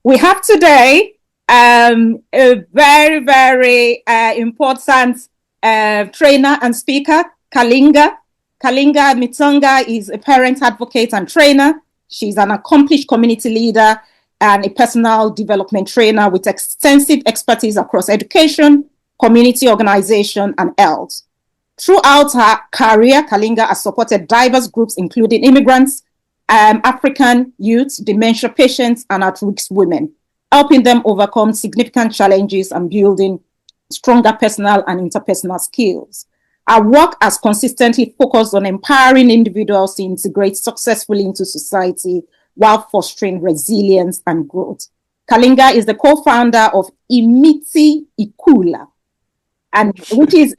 We have today a very, very important trainer and speaker, Kalinga. Kalinga Mitonga is a parent advocate and trainer. She's an accomplished community leader and a personal development trainer with extensive expertise across education, community organization, and health. Throughout her career, Kalinga has supported diverse groups, including immigrants, African youth, dementia patients, and at-risk women, helping them overcome significant challenges and building stronger personal and interpersonal skills. Our work has consistently focused on empowering individuals to integrate successfully into society while fostering resilience and growth. Kalinga is the co-founder of Imiti Ikula, and which is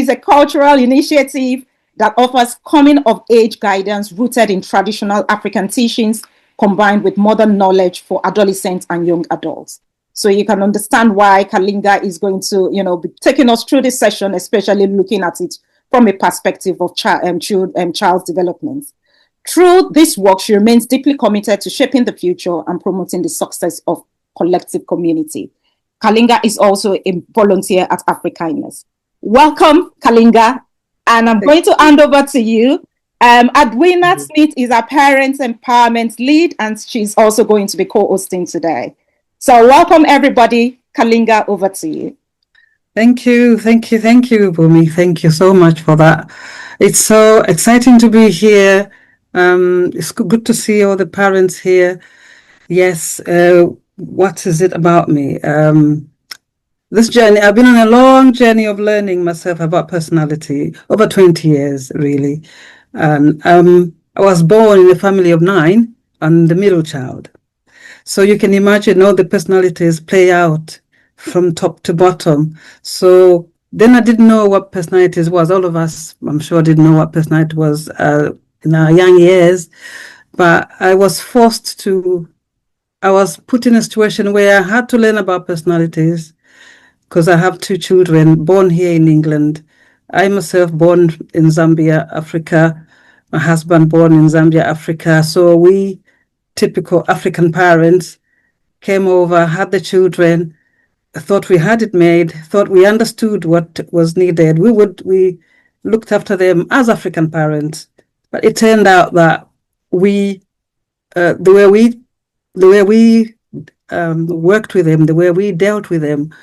a cultural initiative that offers coming of age guidance rooted in traditional African teachings combined with modern knowledge for adolescents and young adults. So you can understand why Kalinga is going to, be taking us through this session, especially looking at it from a perspective of child's development. Through this work, she remains deeply committed to shaping the future and promoting the success of collective community. Kalinga is also a volunteer at Afrikindness. Welcome, Kalinga. And I'm going to hand over to you. Adwina Smith is our Parents Empowerment Lead, and she's also going to be co-hosting today. So welcome, everybody. Kalinga, over to you. Thank you, Bumi. Thank you so much for that. It's so exciting to be here. It's good to see all the parents here. Yes, what is it about me? This journey, I've been on a long journey of learning myself about personality, over 20 years, really. And I was born in a family of 9 and the middle child. So you can imagine all the personalities play out from top to bottom. So then I didn't know what personalities was. All of us, I'm sure, didn't know what personality was in our young years. But I was put in a situation where I had to learn about personalities, because I have 2 children born here in England. I myself born in Zambia, Africa. My husband born in Zambia, Africa. So we, typical African parents, came over, had the children, thought we had it made, thought we understood what was needed. We looked after them as African parents. But it turned out that the way we worked with them, the way we dealt with them,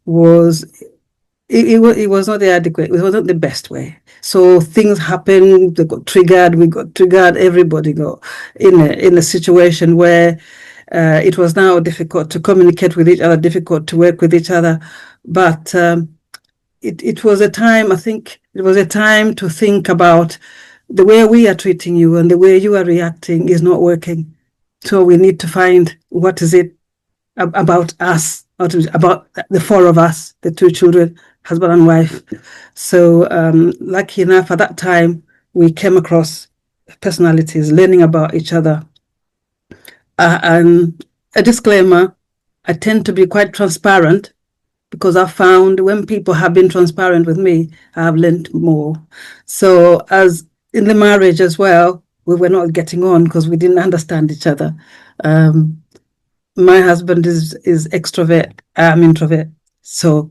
it was not the adequate, it wasn't the best way. So things happened, they got triggered, we got triggered, everybody got in a situation where it was now difficult to communicate with each other, difficult to work with each other. But it was a time, I think, it was a time to think about the way we are treating you and the way you are reacting is not working. So we need to find what is it about us, about the 4 of us, the 2 children, husband and wife. So lucky enough, at that time, we came across personalities, learning about each other. And a disclaimer, I tend to be quite transparent, because I found when people have been transparent with me, I have learned more. So as in the marriage as well, we were not getting on because we didn't understand each other. My husband is extrovert, I'm introvert. So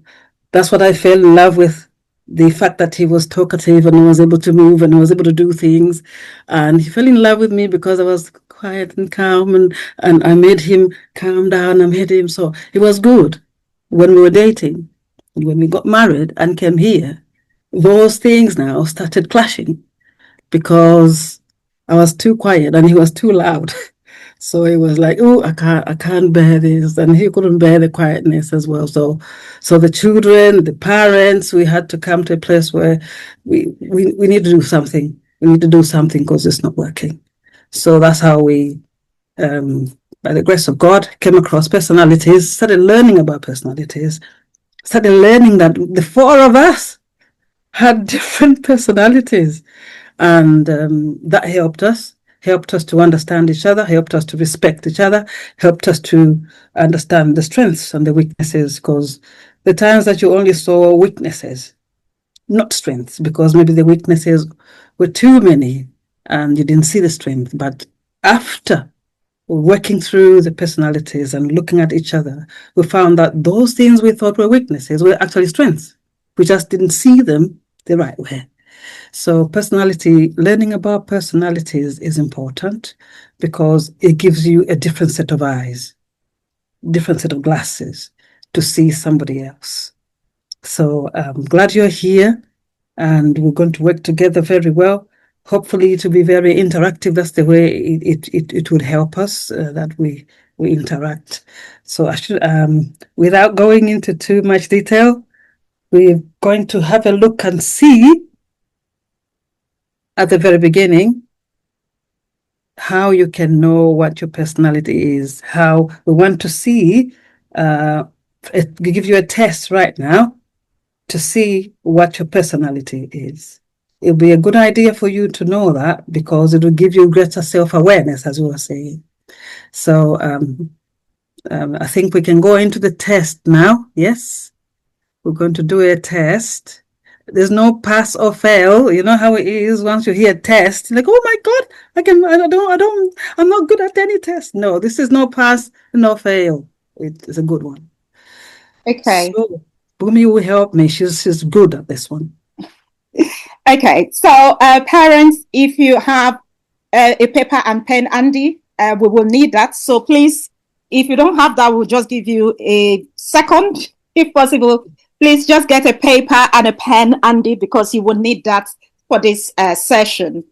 that's what I fell in love with, the fact that he was talkative and was able to move and was able to do things. And he fell in love with me because I was quiet and calm, and I made him calm down. I made him, so it was good when we were dating. When we got married and came here, those things now started clashing because I was too quiet and he was too loud. So it was like, oh, I can't bear this, and he couldn't bear the quietness as well. So the children, the parents, we had to come to a place where we need to do something. We need to do something because it's not working. So that's how we, by the grace of God, came across personalities, started learning about personalities, started learning that the 4 of us had different personalities, and that helped us to understand each other, helped us to respect each other, helped us to understand the strengths and the weaknesses, because the times that you only saw weaknesses, not strengths, because maybe the weaknesses were too many and you didn't see the strength. But after working through the personalities and looking at each other, we found that those things we thought were weaknesses were actually strengths. We just didn't see them the right way. So learning about personalities is important because it gives you a different set of eyes, different set of glasses to see somebody else. So I'm glad you're here, and we're going to work together very well. Hopefully, to be very interactive. That's the way it would help us that we interact. So I should, without going into too much detail, we're going to have a look and see at the very beginning how you can know what your personality is. How we want to see, we give you a test right now to see what your personality is. It'll be a good idea for you to know that because it will give you greater self-awareness, as we were saying. So I think we can go into the test now. Yes, we're going to do a test. There's no pass or fail. You know how it is once you hear test, like, oh my God, I'm not good at any test. No, this is no pass, no fail. It's a good one. Okay. So Bumi will help me. She's good at this one. Okay. So, parents, if you have a paper and pen, Andy, we will need that. So please, if you don't have that, we'll just give you a second, if possible. Please just get a paper and a pen, Andy, because you will need that for this session.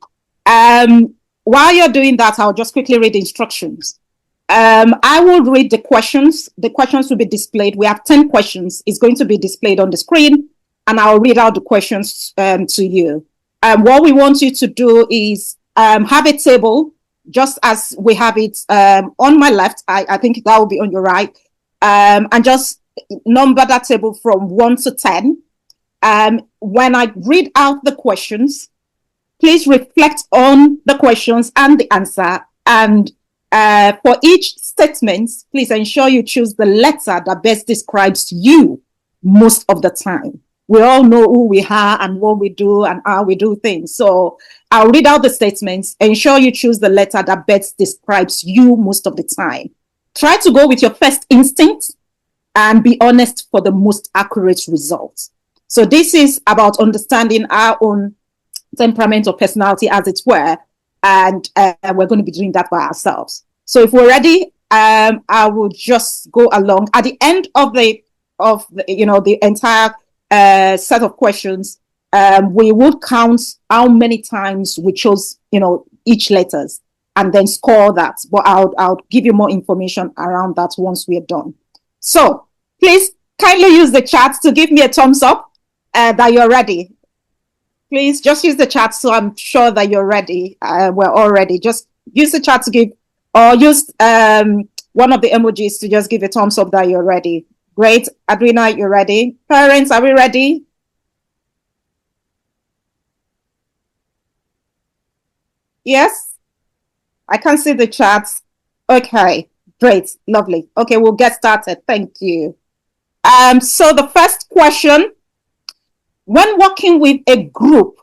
While you're doing that, I'll just quickly read the instructions. I will read the questions. The questions will be displayed. We have 10 questions. It's going to be displayed on the screen, and I'll read out the questions to you. What we want you to do is have a table, just as we have it on my left. I think that will be on your right. And just number that table from 1 to 10. When I read out the questions, please reflect on the questions and the answer. And for each statement, please ensure you choose the letter that best describes you most of the time. We all know who we are and what we do and how we do things. So I'll read out the statements. Ensure you choose the letter that best describes you most of the time. Try to go with your first instinct and be honest for the most accurate results. So this is about understanding our own temperament or personality, as it were, and we're going to be doing that by ourselves. So if we're ready, I will just go along at the end of the the entire set of questions. We would count how many times we chose each letters and then score that. But I'll give you more information around that once we're done. So please kindly use the chat to give me a thumbs up that you're ready. Please just use the chat so I'm sure that you're ready. We're all ready. Just use the chat to give, or use one of the emojis to just give a thumbs up that you're ready. Great. Adrina, you're ready. Parents, are we ready? Yes? I can see the chat. Okay, great. Lovely. Okay, we'll get started. Thank you. So the first question, when working with a group,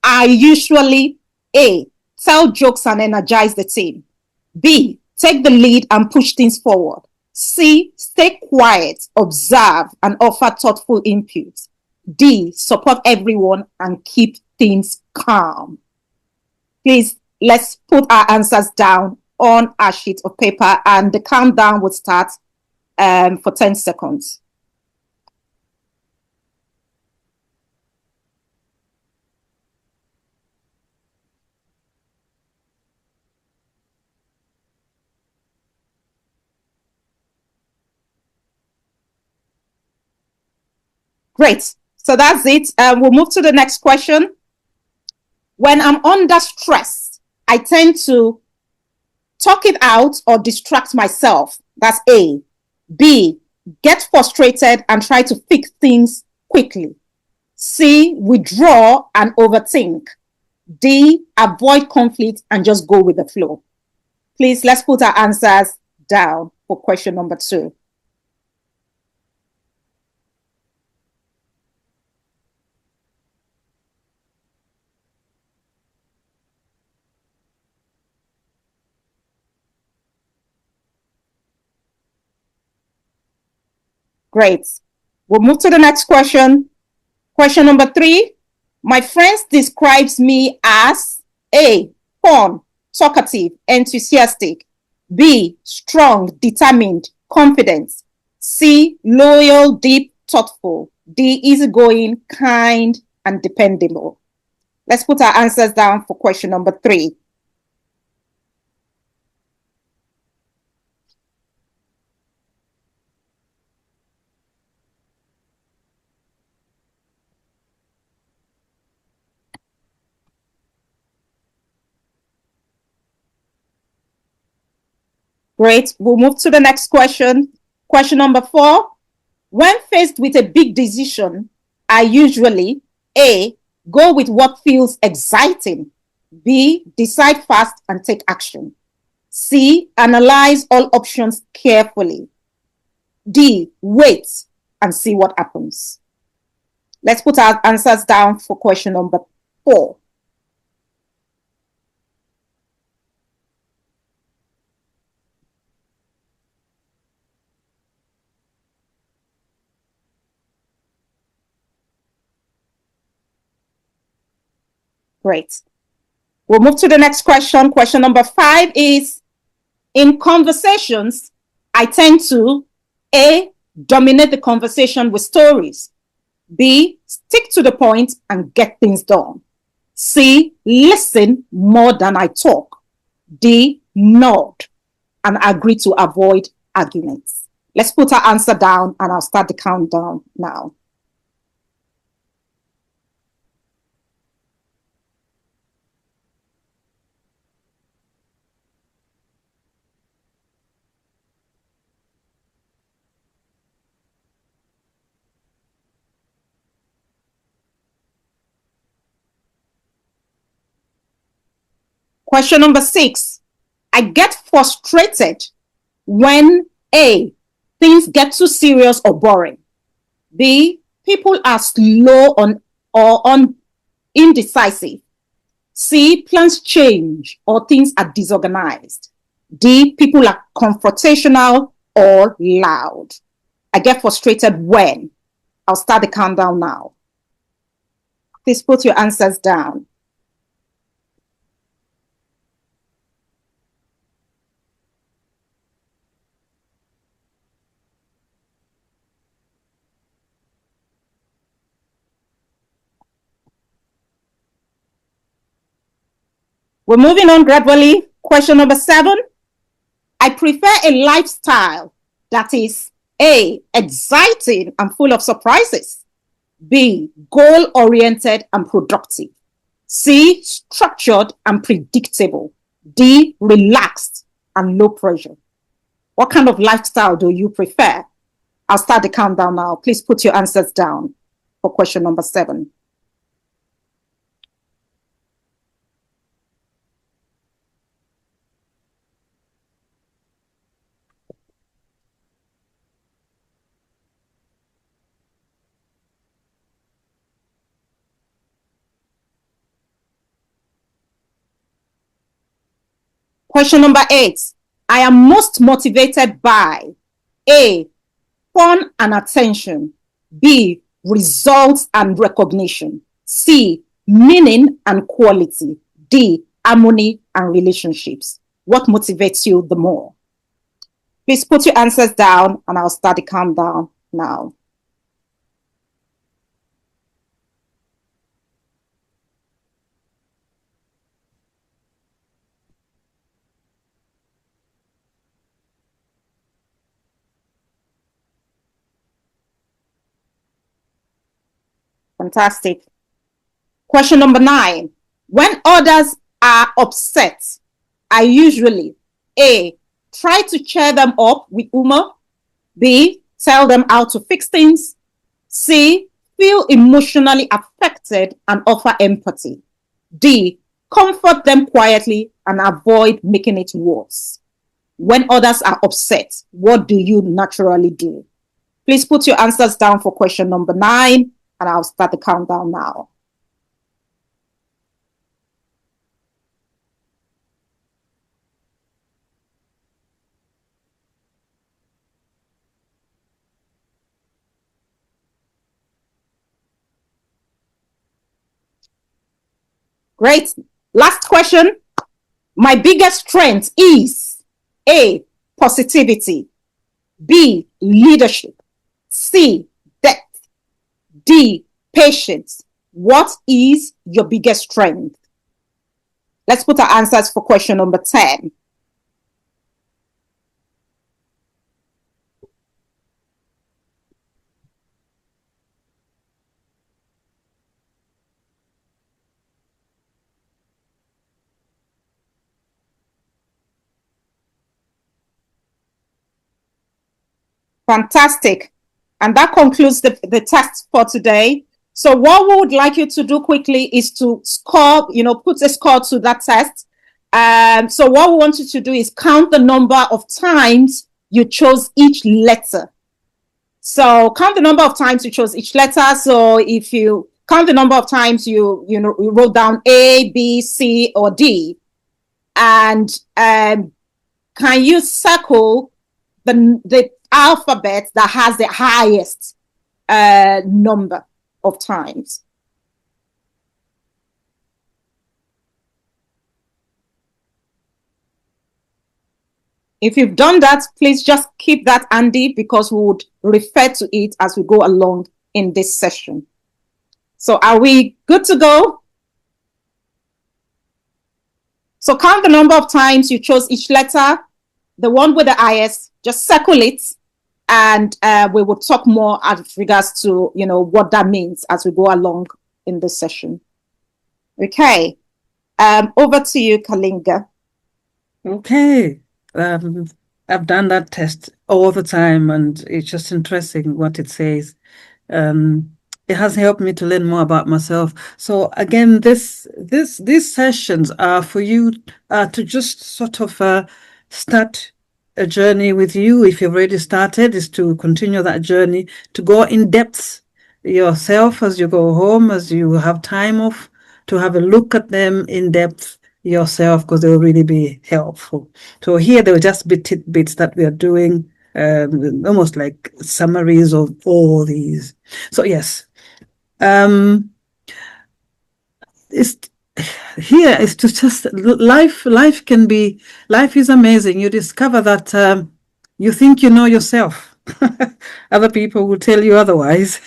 I usually A, tell jokes and energize the team. B, take the lead and push things forward. C, stay quiet, observe, and offer thoughtful input. D, support everyone and keep things calm. Please, let's put our answers down on a sheet of paper, and the countdown will start for 10 seconds. Great. So that's it. We'll move to the next question. When I'm under stress, I tend to talk it out or distract myself. That's A. B, get frustrated and try to fix things quickly. C, withdraw and overthink. D, avoid conflict and just go with the flow. Please, let's put our answers down for question number 2. Great. We'll move to the next question. Question number 3. My friends describes me as A, fun, talkative, enthusiastic. B, strong, determined, confident. C, loyal, deep, thoughtful. D, easygoing, kind, and dependable. Let's put our answers down for question number 3. Great. We'll move to the next question. Question number 4. When faced with a big decision, I usually A, go with what feels exciting. B, decide fast and take action. C, analyze all options carefully. D, wait and see what happens. Let's put our answers down for question number 4. Great. We'll move to the next question. Question number 5 is, in conversations, I tend to A, dominate the conversation with stories. B, stick to the point and get things done. C, listen more than I talk. D, nod and agree to avoid arguments. Let's put our answer down and I'll start the countdown now. Question number 6. I get frustrated when A, things get too serious or boring. B, people are slow or indecisive. C, plans change or things are disorganized. D, people are confrontational or loud. I get frustrated when. I'll start the countdown now. Please put your answers down. We're moving on gradually. Question number 7. I prefer a lifestyle that is A, exciting and full of surprises. B, goal-oriented and productive. C, structured and predictable. D, relaxed and low pressure. What kind of lifestyle do you prefer? I'll start the countdown now. Please put your answers down for question number 7. Question number 8. I am most motivated by A, fun and attention. B, results and recognition. C, meaning and quality. D, harmony and relationships. What motivates you the more? Please put your answers down and I'll start the countdown now. Fantastic. Question number 9. When others are upset, I usually A, try to cheer them up with humor. B, tell them how to fix things. C, feel emotionally affected and offer empathy. D, comfort them quietly and avoid making it worse. When others are upset, what do you naturally do? Please put your answers down for question number 9 and I'll start the countdown now. Great. Last question. My biggest strength is A, positivity, B, leadership, C, depth, D, patience. What is your biggest strength? Let's put our answers for question number 10. Fantastic. And that concludes the test for today. So what we would like you to do quickly is to score, put a score to that test. So what we want you to do is count the number of times you chose each letter. So count the number of times you chose each letter. So if you count the number of times you wrote down A, B, C, or D, and can you circle the alphabet that has the highest number of times? If you've done that, please just keep that handy because we would refer to it as we go along in this session. So are we good to go? So count the number of times you chose each letter. The one with the highest, just circle it, and we will talk more as regards to what that means as we go along in this session. Okay, over to you, Kalinga. Okay, I've done that test all the time, and it's just interesting what it says. It has helped me to learn more about myself. So again, these sessions are for you to just sort of start a journey with you. If you've already started, is to continue that journey, to go in depth yourself as you go home, as you have time off, to have a look at them in depth yourself, because they will really be helpful. So here they will just be tidbits that we are doing, almost like summaries of all these. So yes, it's here is to just life is amazing. You discover that you think you know yourself. Other people will tell you otherwise.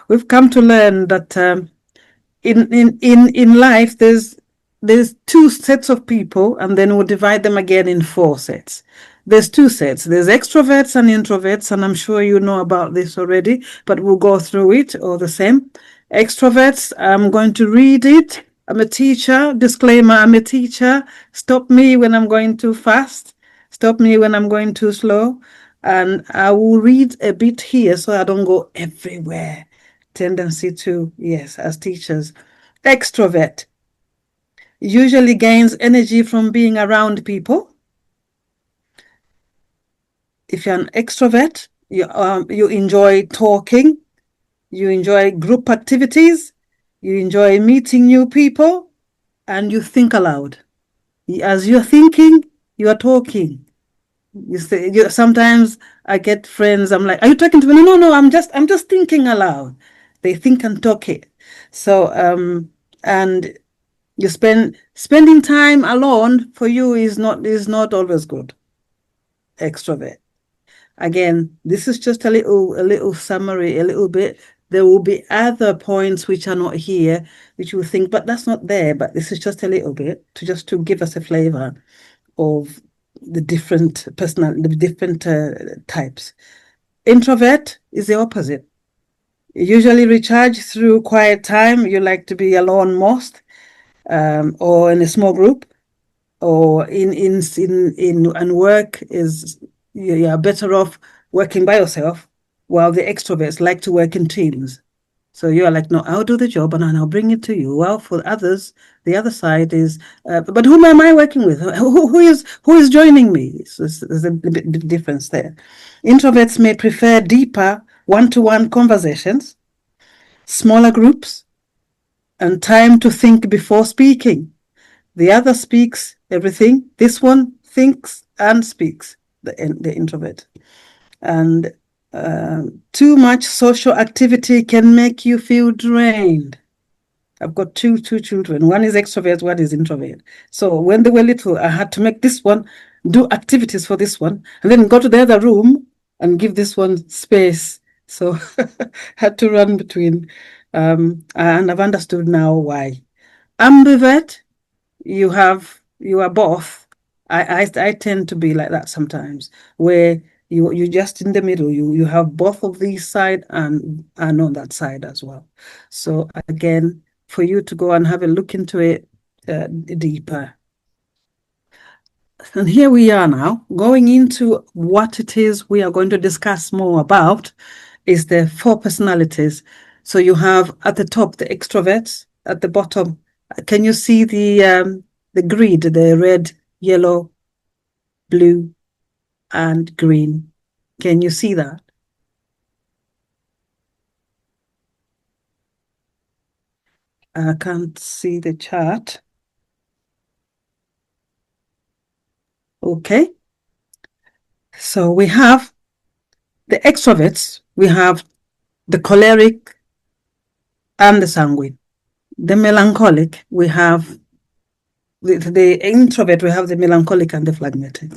We've come to learn that in life there's two sets of people, and then we'll divide them again in four sets. There's two sets. There's extroverts and introverts, and I'm sure you know about this already, but we'll go through it all the same. Extroverts, I'm going to read it. I'm a teacher. Disclaimer, I'm a teacher. Stop me when I'm going too fast. Stop me when I'm going too slow. And I will read a bit here so I don't go everywhere. Tendency to, yes, as teachers. Extrovert usually gains energy from being around people. If you're an extrovert, you enjoy talking, you enjoy group activities, you enjoy meeting new people, and you think aloud. As you're thinking, you are talking. Sometimes I get friends, I'm like, are you talking to me? No, I'm just thinking aloud. They think and talk it. So and you spending time alone for you is not always good. Extrovert. Again, this is just a little summary, a little bit. There will be other points which are not here, which you think, but that's not there. But this is just a little bit to give us a flavor of the different types. Introvert is the opposite. You usually recharge through quiet time. You like to be alone most, or in a small group, or and work is you're better off working by yourself, while the extroverts like to work in teams. So you're like, no, I'll do the job and I'll bring it to you. Well, for others, the other side is, but whom am I working with? Who is joining me? So there's a bit difference there. Introverts may prefer deeper one-to-one conversations, smaller groups, and time to think before speaking. The other speaks everything. This one thinks and speaks, the introvert. And too much social activity can make you feel drained. I've got two children. One is extrovert, one is introvert. So when they were little, I had to make this one do activities for this one, and then go to the other room and give this one space. So had to run between. And I've understood now why. Ambivert, you are both. I tend to be like that sometimes, where you just in the middle. You have both of these side and on that side as well. So again, for you to go and have a look into it deeper. And here we are now, going into what it is we are going to discuss more about is the 4 personalities. So you have at the top the extroverts, at the bottom. Can you see the grid, the red, yellow, blue, and green? Can you see that? I can't see the chart. Okay. So we have the extroverts, we have the choleric and the sanguine. The melancholic, we have the introvert, we have the melancholic and the phlegmatic.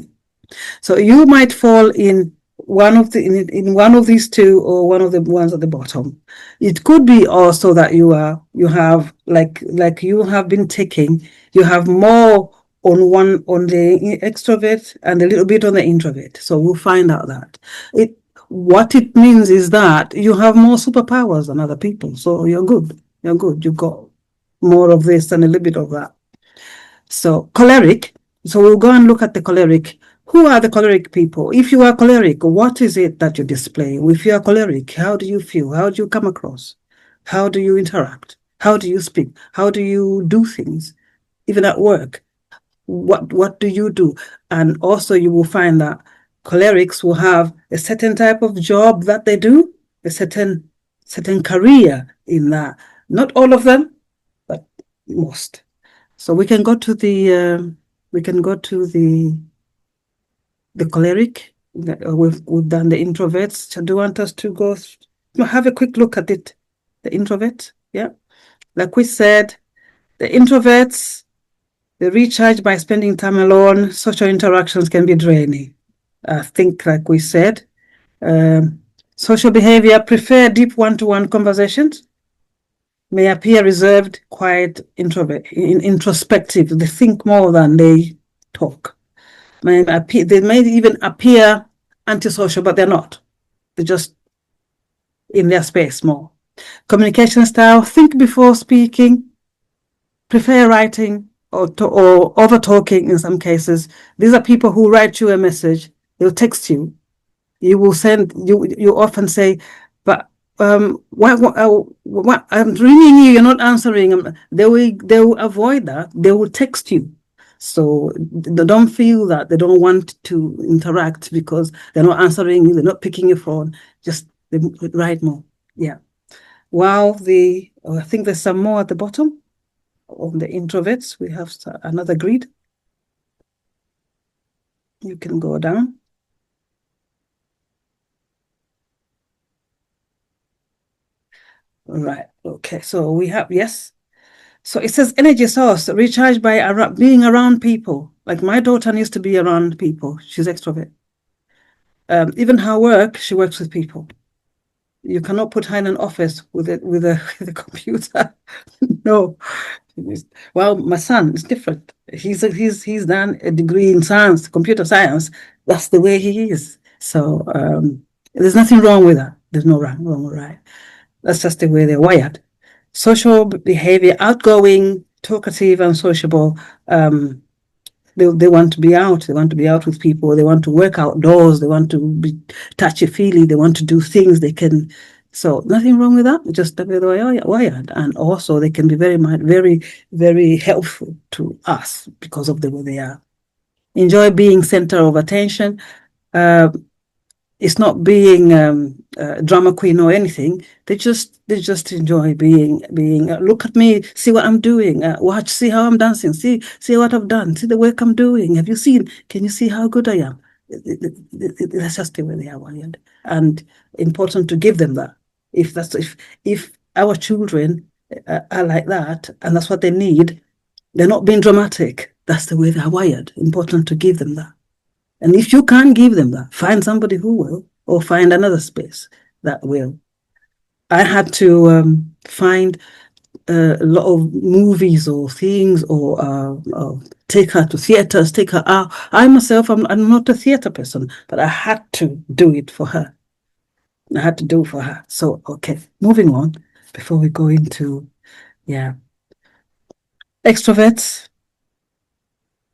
So you might fall in one of the in one of these two or one of the ones at the bottom. It could be also that you have like you have been taking, you have more on the extrovert and a little bit on the introvert. So we'll find out that what it means is that you have more superpowers than other people. So you're good. You're good. You've got more of this and a little bit of that. So choleric. So we'll go and look at the choleric. Who are the choleric people? If you are choleric, what is it that you display? If you are choleric, how do you feel? How do you come across? How do you interact? How do you speak? How do you do things? Even at work, what do you do? And also you will find that cholerics will have a certain type of job that they do, a certain career in that. Not all of them, but most. So we can go to the choleric. We've done the introverts. So do you want us to go have a quick look at it? The introverts, yeah. Like we said, the introverts, they recharge by spending time alone. Social interactions can be draining. I think, like we said, social behavior, prefer deep one-to-one conversations, may appear reserved, quiet, introspective. They think more than they talk. They may even appear antisocial, but they're not. They're just in their space more. Communication style, think before speaking, prefer writing or over talking in some cases. These are people who write you a message, they'll text you. You will send, you often say, but what I'm ringing you, you're not answering. They will avoid that. They will text you. So they don't feel that they don't want to interact because they're not answering you, they're not picking your phone. Just write more. Yeah. While I think there's some more at the bottom. On the introverts, we have another grid. You can go down. Right. Okay. So we have, yes. So it says energy source, recharged by being around people. Like my daughter needs to be around people. She's extrovert. Even her work, she works with people. You cannot put her in an office with a computer. No. Well, my son is different. He's done a degree in science, computer science. That's the way he is. So there's nothing wrong with that. There's no wrong or right. That's just the way they're wired. Social behavior, outgoing, talkative, and sociable. They want to be out. They want to be out with people. They want to work outdoors. They want to be touchy-feely. They want to do things they can. So nothing wrong with that. Just the way they're wired. And also they can be very, very helpful to us because of the way they are. Enjoy being center of attention. It's not being a drama queen or anything. They just enjoy being. Look at me, see what I'm doing. Watch, see how I'm dancing. See what I've done. See the work I'm doing. Have you seen? Can you see how good I am? That's just the way they are wired, and important to give them that. If our children are like that, and that's what they need. They're not being dramatic. That's the way they're wired. Important to give them that. And if you can't give them that, find somebody who will, or find another space that will. I had to find a lot of movies or things, or take her to theaters, take her out. I myself, I'm not a theater person, but I had to do it for her. I had to do it for her. So, okay, moving on before we go into, yeah. Extroverts.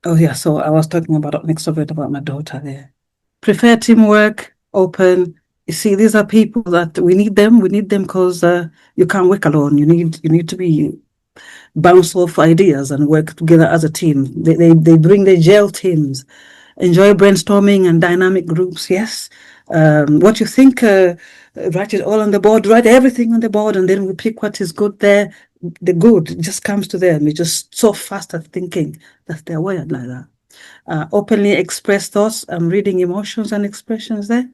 Oh, yeah. So I was talking about an extrovert, about my daughter there. Prefer teamwork, open. You see, these are people that we need them. We need them because you can't work alone. You need to be bounce off ideas and work together as a team. They bring their gel teams. Enjoy brainstorming and dynamic groups. Yes. What you think, write it all on the board, write everything on the board, and then we pick what is good there. The good just comes to them. It's just so fast at thinking that they're wired like that. Openly express thoughts. I'm reading emotions and expressions there.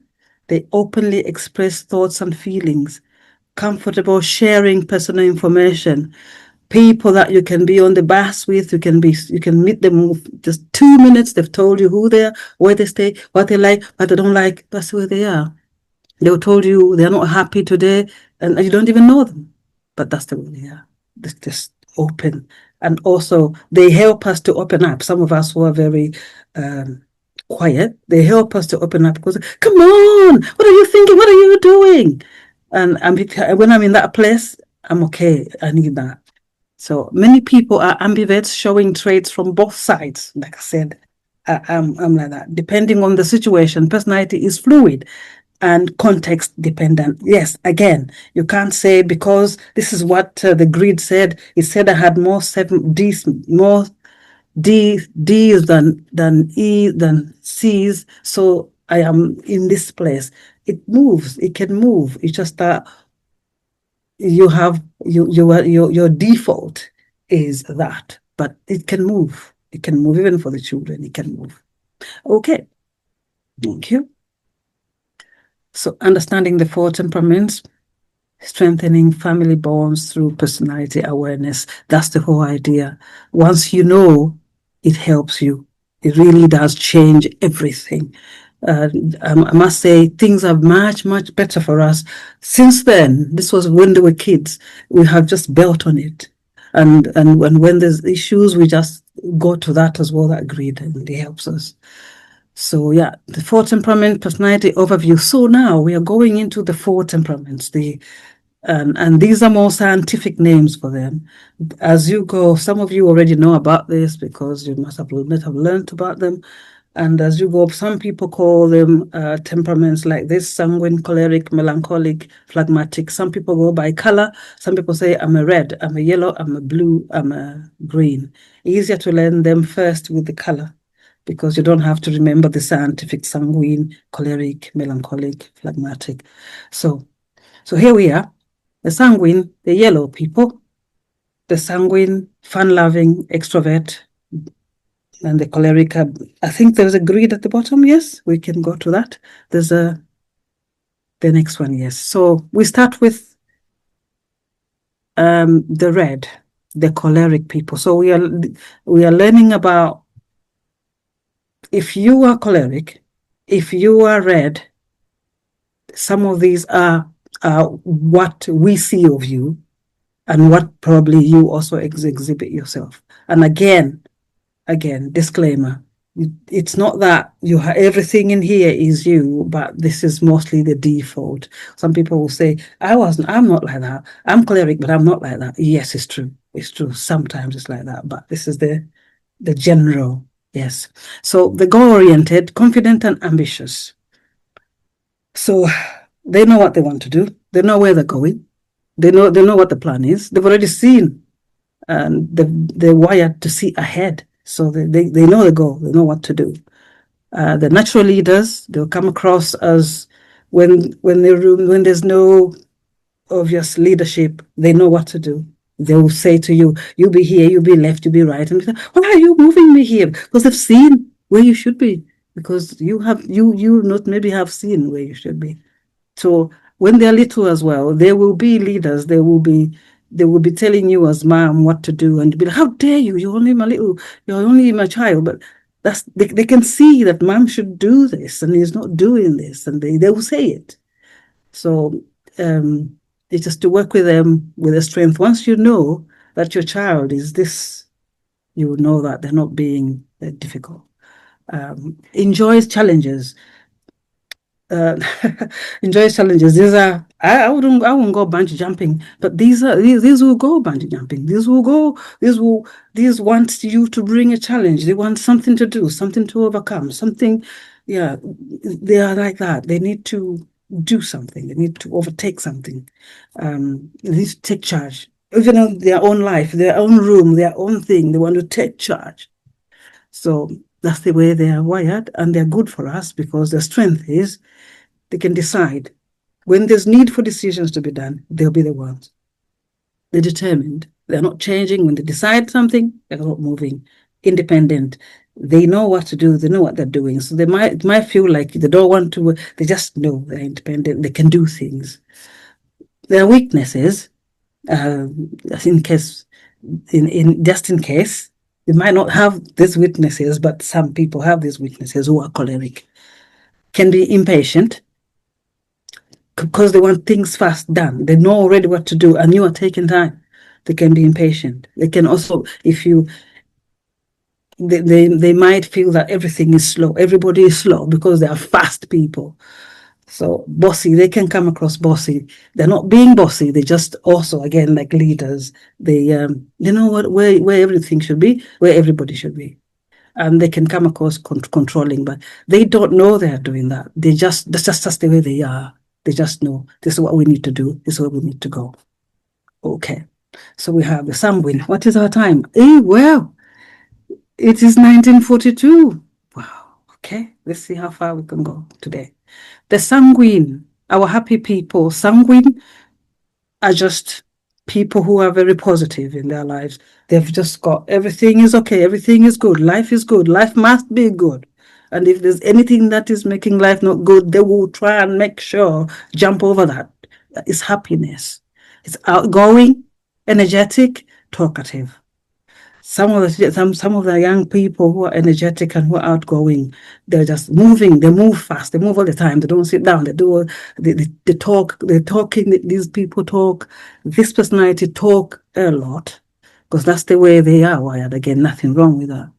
They openly express thoughts and feelings. Comfortable sharing personal information. People that you can be on the bus with, you can meet them with just 2 minutes. They've told you who they are, where they stay, what they like, what they don't like. That's where they are. They've told you they're not happy today, and you don't even know them, but that's the way they are. They're just open, and also they help us to open up. Some of us who are very quiet, they help us to open up because, come on, what are you thinking? What are you doing? And when I'm in that place, I'm okay. I need that. So many people are ambiverts, showing traits from both sides. Like I said, I'm like that. Depending on the situation, personality is fluid and context dependent. Yes, again, you can't say because this is what the grid said. It said I had more D's than E than C's, so I am in this place. It moves. It can move. It's just that your default is that, but it can move. It can move even for the children. It can move. Okay, thank you. So understanding the four temperaments, strengthening family bonds through personality awareness. That's the whole idea. Once you know, it helps you. It really does change everything. I must say things are much, much better for us. Since then, this was when they were kids, we have just built on it. And when there's issues, we just go to that as well, that grid, and it helps us. So yeah, the four temperament personality overview. So now we are going into the four temperaments, and these are more scientific names for them. As you go, some of you already know about this because you must have learned about them. And as you go, some people call them temperaments like this: sanguine, choleric, melancholic, phlegmatic. Some people go by color. Some people say, I'm a red, I'm a yellow, I'm a blue, I'm a green. Easier to learn them first with the color, because you don't have to remember the scientific: sanguine, choleric, melancholic, phlegmatic. So here we are. The sanguine, the yellow people. The sanguine, fun-loving, extrovert. And the choleric, I think there's a grid at the bottom. Yes, we can go to that. There's the next one. Yes. So we start with the red, the choleric people. So we are learning about, if you are choleric, if you are red, some of these are what we see of you, and what probably you also exhibit yourself. And again, disclaimer, it's not that you have everything in here is you, but this is mostly the default. Some people will say, I'm not like that. I'm choleric, but I'm not like that. Yes, it's true. It's true. Sometimes it's like that, but this is the general. Yes. So the goal-oriented, confident and ambitious. So they know what they want to do. They know where they're going. They know what the plan is. They've already seen, and they're wired to see ahead. So they know the goal. They know what to do. The natural leaders, they'll come across as when there's no obvious leadership, they know what to do. They will say to you, you be here, you be left, you be right. And you say, why are you moving me here? Because they've seen where you should be. Because you not maybe have seen where you should be. So when they're little as well, they will be leaders. They will be they will be telling you as mom what to do, and be like, how dare you? You're only my child. But they can see that mom should do this and he's not doing this, and they will say it. So it's just to work with them with the strength. Once you know that your child is this, you will know that they're not being difficult. Enjoys challenges. Enjoys challenges. These are I won't go bungee jumping, but these will go bungee jumping. These want you to bring a challenge. They want something to do, something to overcome, something. Yeah, they are like that. They need to do something. They need to overtake something. They need to take charge, even of their own life, their own room, their own thing. They want to take charge. So that's the way they are wired, and they're good for us because their strength is they can decide. When there's need for decisions to be done, they'll be the ones. They're determined. They're not changing. When they decide something, they're not moving. Independent. They know what to do. They know what they're doing. So they might feel like they don't want to. They just know they're independent. They can do things. Their weaknesses, in case, just in case, they might not have these weaknesses, but some people have these weaknesses who are choleric. Can be impatient because they want things fast done. They know already what to do, and you are taking time. They can be impatient. They can also, they might feel that everything is slow. Everybody is slow because they are fast people. So bossy, they can come across bossy. They're not being bossy. They just also, again, like leaders, they know where everything should be, where everybody should be. And they can come across controlling, but they don't know they're doing that. That's just the way they are. They just know this is what we need to do. This is where we need to go. Okay. So we have the sanguine. What is our time? Well, it is 1942. Wow. Okay. Let's see how far we can go today. The sanguine, our happy people. Sanguine are just people who are very positive in their lives. They've just got everything is okay, everything is good, life is good, life must be good. And if there's anything that is making life not good, they will try and make sure, jump over that. It's happiness. It's outgoing, energetic, talkative. Some of the young people who are energetic and who are outgoing, they're just moving. They move fast. They move all the time. They don't sit down. They talk. They're talking. These people talk. This personality talk a lot because that's the way they are wired. Again, nothing wrong with that.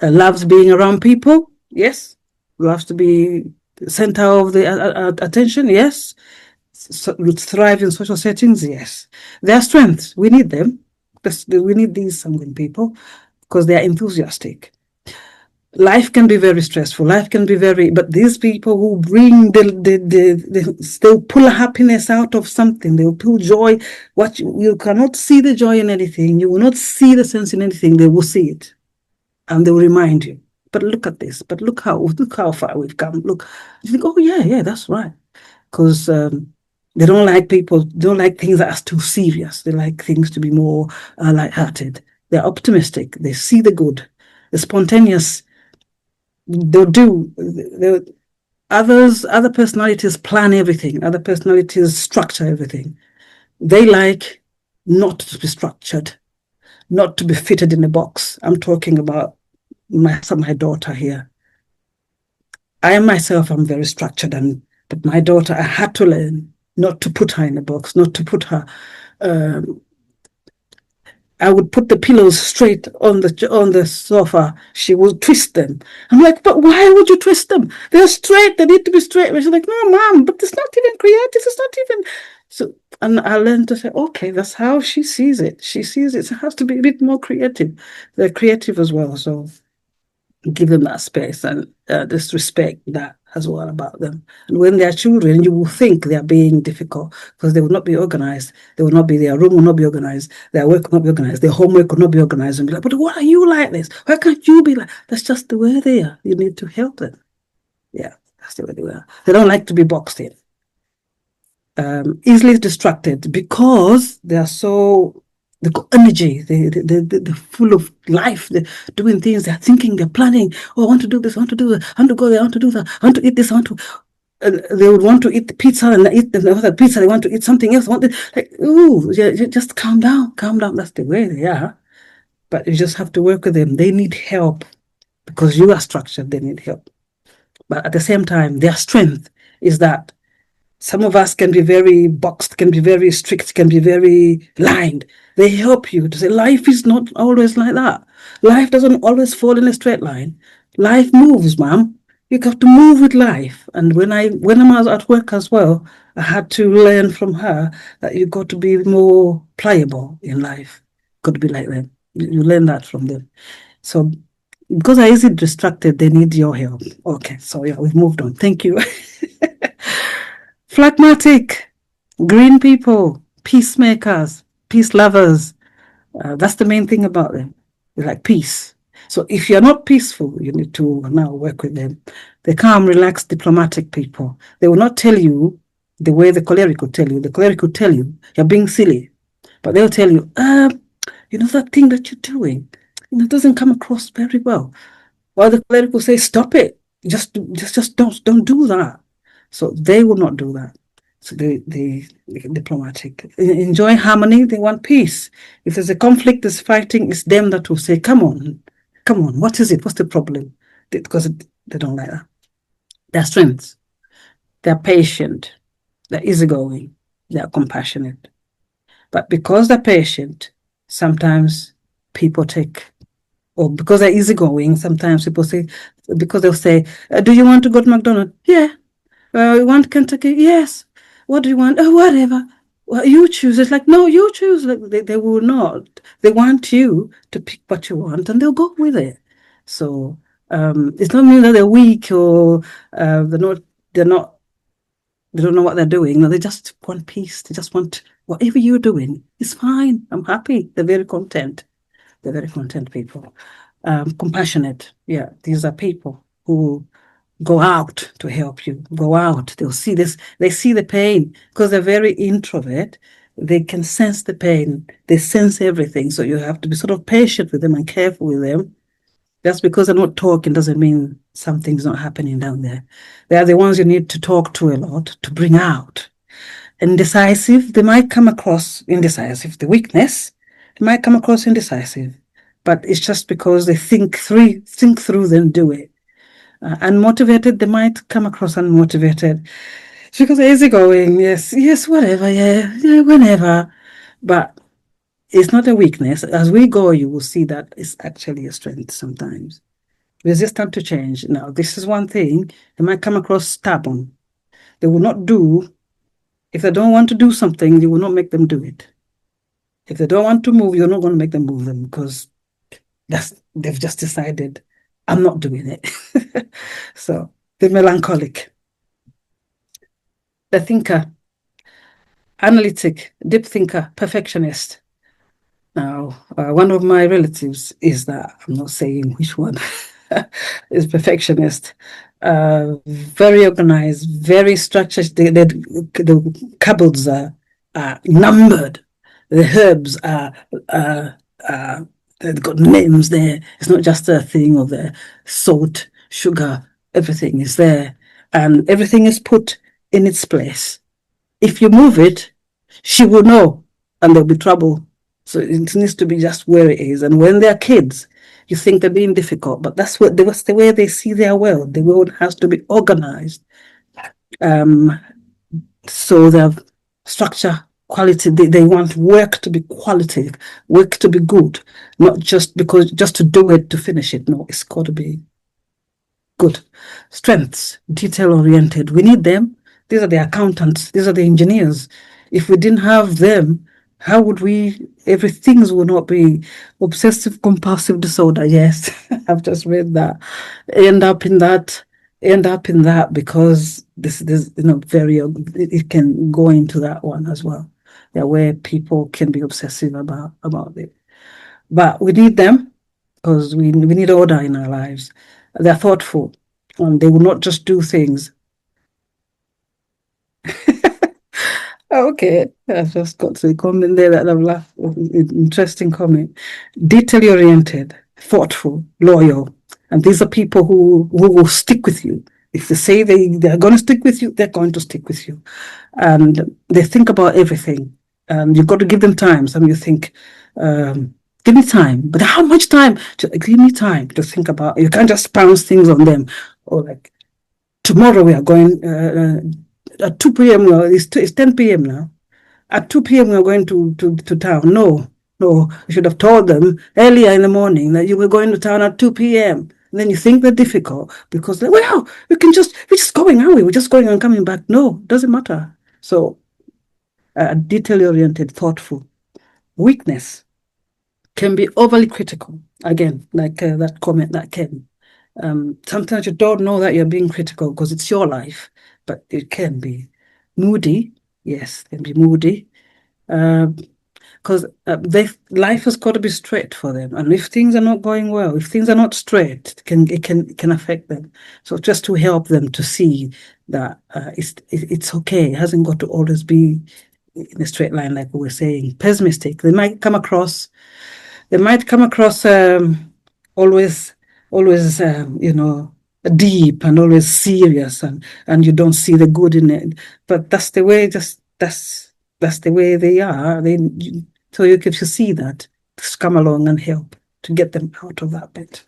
Loves being around people. Yes. Loves to be center of the attention. Yes. Thrive in social settings. Yes. Their strengths. We need them. We need these sanguine people because they are enthusiastic. Life can be very stressful. Life can be but these people who bring they'll pull happiness out of something. They'll pull joy. What you cannot see the joy in anything. You will not see the sense in anything. They will see it, and they will remind you. But look at this. But look how far we've come. Look, you think, oh yeah, that's right, because. They don't like things that are too serious. They like things to be more lighthearted. They're optimistic. They see the good. They're spontaneous. They'll do. Other personalities plan everything. Other personalities structure everything. They like not to be structured, not to be fitted in a box. I'm talking about my daughter here. I myself am very structured, but my daughter, I had to learn not to put her in a box, not to put her. I would put the pillows straight on the sofa. She would twist them. I'm like, but why would you twist them? They're straight. They need to be straight. And she's like, no, Mom, but it's not even creative. It's not even. So, and I learned to say, okay, that's how she sees it. She sees it has to be a bit more creative. They're creative as well. So give them that space and just respect that as well about them. And when they're children, you will think they're being difficult because they will not be organized. Their room will not be organized. Their work will not be organized. Their homework will not be organized. And be like, but why are you like this? Why can't you be like? That's just the way they are. You need to help them. Yeah, that's the way they are. They don't like to be boxed in. Easily distracted because they are so. They've got energy, they're full of life, they're doing things, they're thinking, they're planning. Oh, I want to do this, I want to do that, I want to go there, I want to do that, I want to eat this, I want to. they would want to eat the pizza and eat the pizza. They want to eat something else. Ooh, just calm down, calm down. That's the way they are. But you just have to work with them. They need help because you are structured. They need help. But at the same time, their strength is that some of us can be very boxed, can be very strict, can be very lined. They help you to say life is not always like that. Life doesn't always fall in a straight line. Life moves, ma'am. You have to move with life. And when I was at work as well, I had to learn from her that you got to be more pliable in life. Got to be like them. You learn that from them. So because I easily distracted, they need your help. Okay, so yeah, we've moved on. Thank you. Phlegmatic, green people, peacemakers, peace lovers. That's the main thing about them. They like peace. So if you're not peaceful, you need to now work with them. They're calm, relaxed, diplomatic people. They will not tell you the way the choleric will tell you. The choleric will tell you, you're being silly. But they'll tell you, that thing that you're doing, it doesn't come across very well. While the cleric will say, stop it. Just don't do that. So they will not do that. So they diplomatic. Enjoy harmony, they want peace. If there's a conflict, there's fighting, it's them that will say, come on, what is it? What's the problem? Because they don't like that. Their strengths. They're patient. They're easygoing. They're compassionate. But because they're patient, sometimes people or because they're easygoing, sometimes people say, because they'll say, do you want to go to McDonald's? Yeah. You want Kentucky? Yes. What do you want? Oh, whatever. Well, you choose. It's like, no, you choose. Like, they will not. They want you to pick what you want and they'll go with it. So it's not mean that they're weak or they don't know what they're doing. No, they just want peace. They just want whatever you're doing. It's fine. I'm happy. They're very content. They're very content people. Compassionate. Yeah, these are people who go out to help you. Go out. They'll see this. They see the pain because they're very introvert. They can sense the pain. They sense everything. So you have to be sort of patient with them and careful with them. Just because they're not talking doesn't mean something's not happening down there. They are the ones you need to talk to a lot to bring out. Indecisive, they might come across indecisive. The weakness, they might come across indecisive, but it's just because they think through, then do it. Unmotivated, they might come across unmotivated. It's because they're easygoing, yes, whatever, yeah, whenever. But it's not a weakness. As we go, you will see that it's actually a strength sometimes. Resistant to change. Now, this is one thing. They might come across stubborn. They will not do. If they don't want to do something, you will not make them do it. If they don't want to move, you're not going to make them move them because they've just decided, I'm not doing it. So the melancholic, the thinker, analytic, deep thinker, perfectionist. Now, one of my relatives is that, I'm not saying which one, is perfectionist. Very organized, very structured. The cupboards are numbered. The herbs they've got names there. It's not just a thing of the salt, sugar, everything is there. And everything is put in its place. If you move it, she will know and there'll be trouble. So it needs to be just where it is. And when they're kids, you think they're being difficult, but that's the way they see their world. The world has to be organized. So the structure, quality, they want work to be quality, work to be good, not just to do it to finish it. No, it's got to be good. Strengths, detail-oriented. We need them. These are the accountants. These are the engineers. If we didn't have them, how would everything would not be obsessive compulsive disorder? Yes, I've just read that. End up in that because this very, it can go into that one as well. Yeah, where people can be obsessive about it. But we need them because we need order in our lives. They're thoughtful and they will not just do things. Okay, I've just got to comment there that I've laughed. Interesting comment. Detail-oriented, thoughtful, loyal. And these are people who will stick with you. If they say they're going to stick with you, they're going to stick with you. And they think about everything. You've got to give them time. Some you think, give me time. But how much time? Give me time to think about. You can't just bounce things on them. Or like, tomorrow we are going at 2 p.m. It's 10 p.m. now. At 2 p.m. we are going to town. No, you should have told them earlier in the morning that you were going to town at 2 p.m. And then you think they're difficult because, well, we're just going, are we? We're just going and coming back. No, doesn't matter. So, detail-oriented, thoughtful. Weakness can be overly critical. Again, like that comment that came. Sometimes you don't know that you're being critical because it's your life, but it can be moody. Yes, it can be moody. Because life has got to be straight for them, and if things are not going well, if things are not straight, it can affect them. So just to help them to see that it's okay. It hasn't got to always be in a straight line, like we were saying. Pessimistic. They might come across always deep and always serious, and you don't see the good in it. But that's the way. That's the way they are. So you get to see that, just come along and help to get them out of that bit.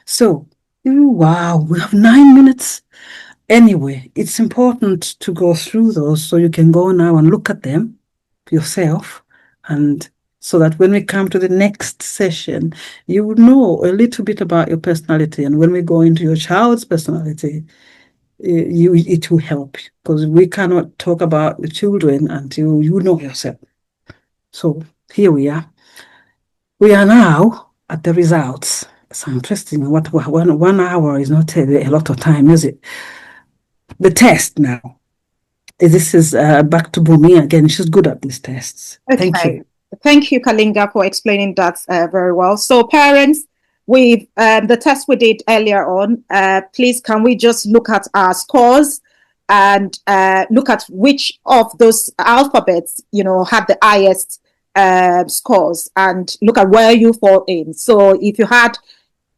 So, wow, we have 9 minutes. Anyway, it's important to go through those so you can go now and look at them yourself, and so that when we come to the next session, you would know a little bit about your personality. And when we go into your child's personality, it will help, because we cannot talk about the children until you know yourself. So here we are. We are now at the results. It's interesting. What 1 hour is not a lot of time, is it? The test now. This is back to Bumi again. She's good at these tests. Okay. Thank you. Thank you, Kalinga, for explaining that very well. So parents, with the test we did earlier on, please can we just look at our scores and look at which of those alphabets, had the highest scores, and look at where you fall in. So if you had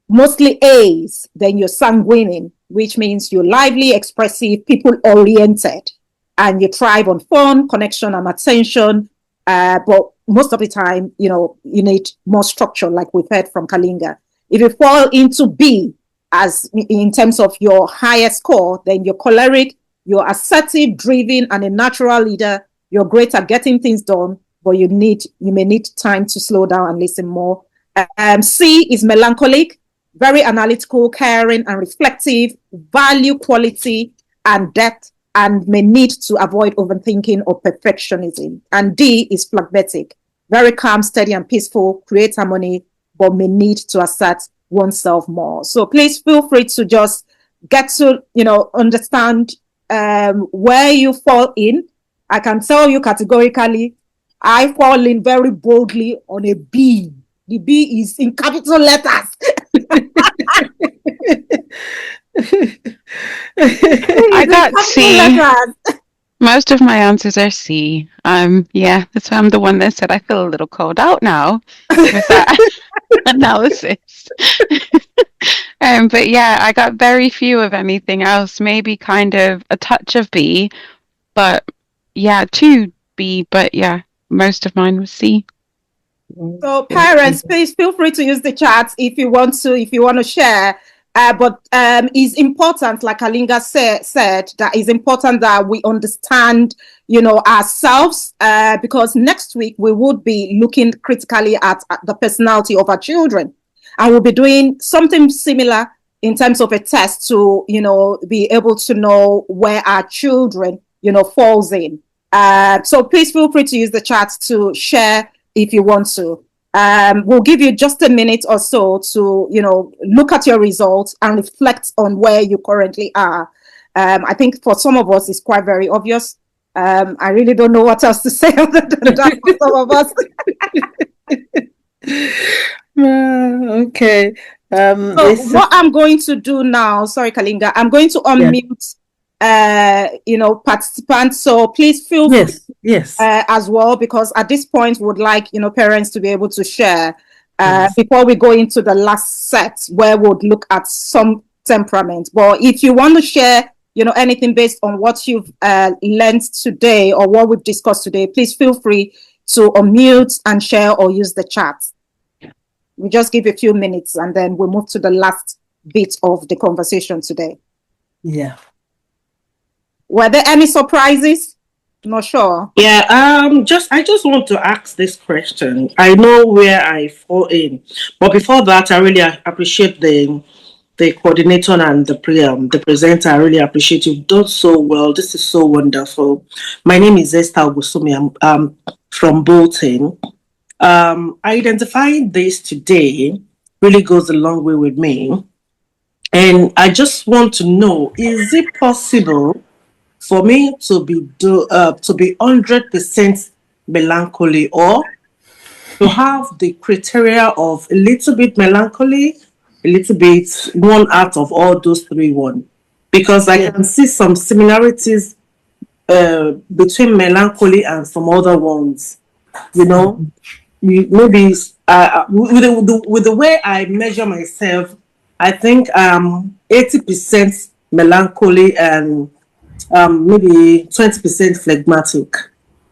mostly A's, then you're sanguine, which means you're lively, expressive, people-oriented, and you thrive on fun, connection, and attention. But most of the time, you need more structure, like we've heard from Kalinga. If you fall into B, as in terms of your highest score, then you're choleric, you're assertive, driven, and a natural leader. You're great at getting things done, but you may need time to slow down and listen more. C is melancholic, very analytical, caring, and reflective, value quality and depth, and may need to avoid overthinking or perfectionism. And D is phlegmatic, very calm, steady, and peaceful, create harmony, but may need to assert oneself more. So please feel free to just get to, understand where you fall in. I can tell you categorically, I fall in very boldly on a B. The B is in capital letters. I got C. Most of my answers are C. Yeah, that's why I'm the one that said I feel a little called out now with that analysis. But yeah, I got very few of anything else. Maybe kind of a touch of B, but yeah, 2 B. But yeah, most of mine was C. So parents, please feel free to use the chat if you want to share. But it's important, like Kalinga said, that it's important that we understand, ourselves, because next week we would be looking critically at the personality of our children, and we'll be doing something similar in terms of a test to, be able to know where our children, falls in. So please feel free to use the chat to share if you want to. We'll give you just a minute or so to, look at your results and reflect on where you currently are. I think for some of us, it's quite very obvious. I really don't know what else to say other than that for some of us. Okay. So what I'm going to do now, sorry, Kalinga, I'm going to unmute, participants. So please feel free. Yes. As well, because at this point we would like parents to be able to share before we go into the last set, where we'll look at some temperament. But if you want to share, anything based on what you've learned today or what we've discussed today, please feel free to unmute and share or use the chat. We just give a few minutes and then we'll move to the last bit of the conversation today. Yeah. Were there any surprises? Not sure. Yeah, I just want to ask this question. I know where I fall in, but before that, I really appreciate the coordinator and the presenter. I really appreciate you've done so well. This is so wonderful. My name is Esther Ogusumi. I'm from Bolton. Identifying this today really goes a long way with me, and I just want to know: is it possible for me to be 100% melancholy, or to have the criteria of a little bit melancholy, a little bit one out of all those three one? Because I can see some similarities between melancholy and some other ones. Maybe with the way I measure myself, I think 80% melancholy and maybe 20% phlegmatic.